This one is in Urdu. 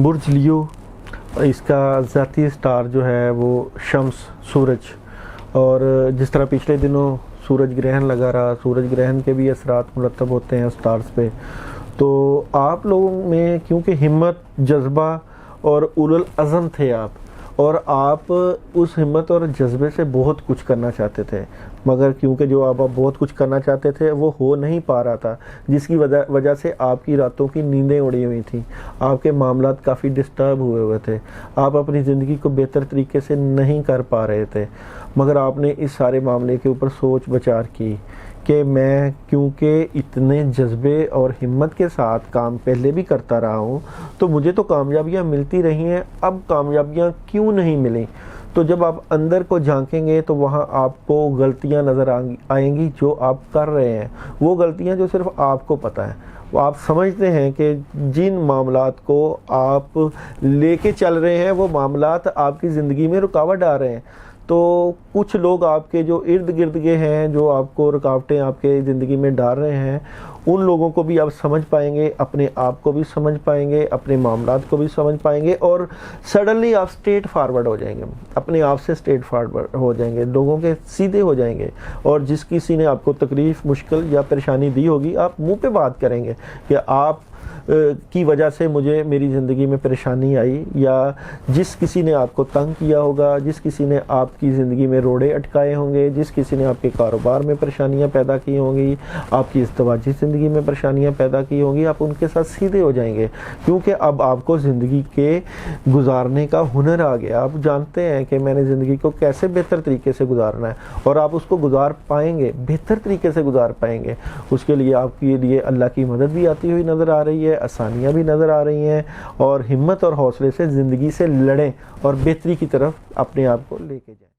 برج لیو، اس کا ذاتی سٹار جو ہے وہ شمس سورج، اور جس طرح پچھلے دنوں سورج گرہن لگا رہا، سورج گرہن کے بھی اثرات مرتب ہوتے ہیں سٹارز پہ. تو آپ لوگوں میں کیونکہ ہمت، جذبہ اور اولو العزم تھے آپ، اور آپ اس ہمت اور جذبے سے بہت کچھ کرنا چاہتے تھے، مگر کیونکہ جو آپ بہت کچھ کرنا چاہتے تھے وہ ہو نہیں پا رہا تھا، جس کی وجہ سے آپ کی راتوں کی نیندیں اڑی ہوئی تھیں، آپ کے معاملات کافی ڈسٹرب ہوئے تھے، آپ اپنی زندگی کو بہتر طریقے سے نہیں کر پا رہے تھے. مگر آپ نے اس سارے معاملے کے اوپر سوچ بچار کی کہ میں کیونکہ اتنے جذبے اور ہمت کے ساتھ کام پہلے بھی کرتا رہا ہوں تو مجھے تو کامیابیاں ملتی رہی ہیں، اب کامیابیاں کیوں نہیں ملیں. تو جب آپ اندر کو جھانکیں گے تو وہاں آپ کو غلطیاں نظر آئیں گی جو آپ کر رہے ہیں، وہ غلطیاں جو صرف آپ کو پتہ ہے. آپ سمجھتے ہیں کہ جن معاملات کو آپ لے کے چل رہے ہیں وہ معاملات آپ کی زندگی میں رکاوٹ ڈال رہے ہیں. تو کچھ لوگ آپ کے جو ارد گرد کے ہیں، جو آپ کو رکاوٹیں آپ کے زندگی میں ڈال رہے ہیں، ان لوگوں کو بھی آپ سمجھ پائیں گے، اپنے آپ کو بھی سمجھ پائیں گے، اپنے معاملات کو بھی سمجھ پائیں گے، اور سڈنلی آپ سٹریٹ فارورڈ ہو جائیں گے، اپنے آپ سے سٹریٹ فارورڈ ہو جائیں گے، لوگوں کے سیدھے ہو جائیں گے. اور جس کسی نے آپ کو تکلیف، مشکل یا پریشانی دی ہوگی، آپ منہ پہ بات کریں گے کہ آپ کی وجہ سے مجھے میری زندگی میں پریشانی آئی، یا جس کسی نے آپ کو تنگ کیا ہوگا، جس کسی نے آپ کی زندگی میں روڑے اٹکائے ہوں گے، جس کسی نے آپ کے کاروبار میں پریشانیاں پیدا کی ہوں گی، آپ کی ازدواجی زندگی میں پریشانیاں پیدا کی ہوں گی، آپ ان کے ساتھ سیدھے ہو جائیں گے، کیونکہ اب آپ کو زندگی کے گزارنے کا ہنر آ گیا. آپ جانتے ہیں کہ میں نے زندگی کو کیسے بہتر طریقے سے گزارنا ہے، اور آپ اس کو گزار پائیں گے، بہتر طریقے سے گزار پائیں گے. اس کے لیے آپ کے لیے اللہ کی مدد بھی آتی ہوئی نظر آ رہی ہے، آسانیاں بھی نظر آ رہی ہیں، اور ہمت اور حوصلے سے زندگی سے لڑیں اور بہتری کی طرف اپنے آپ کو لے کے جائیں.